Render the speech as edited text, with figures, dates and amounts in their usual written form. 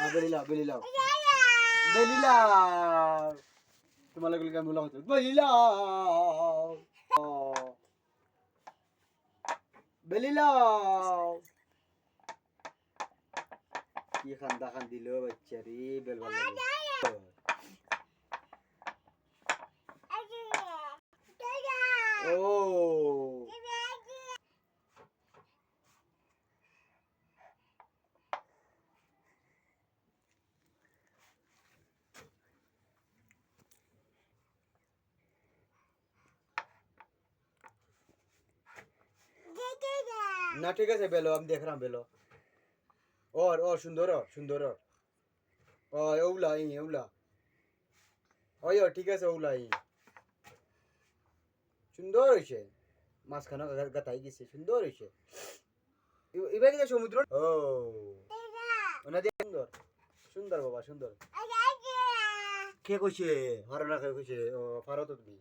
বেলিলাও বেলিলাও বেলিলাও তোমার লাগলে কেমন হতো বেলিলাও বেলিলাও কি খান্দা খান দিল বাচ্চারি বেল ভালো ও না ঠিক আছে বেলো আমি দেখ রাম বেলো और সুন্দর ও ওলা ই ওলা ওই ঠিক আছে ওলা ই সুন্দর হইছে মাছখানা গাতাই গেছে সুন্দর হইছে এবার কি সমুদ্র ও ওনা দিয়ে সুন্দর সুন্দর বাবা সুন্দর কে কইছে হরনা কে কইছে ও ফারত তুমি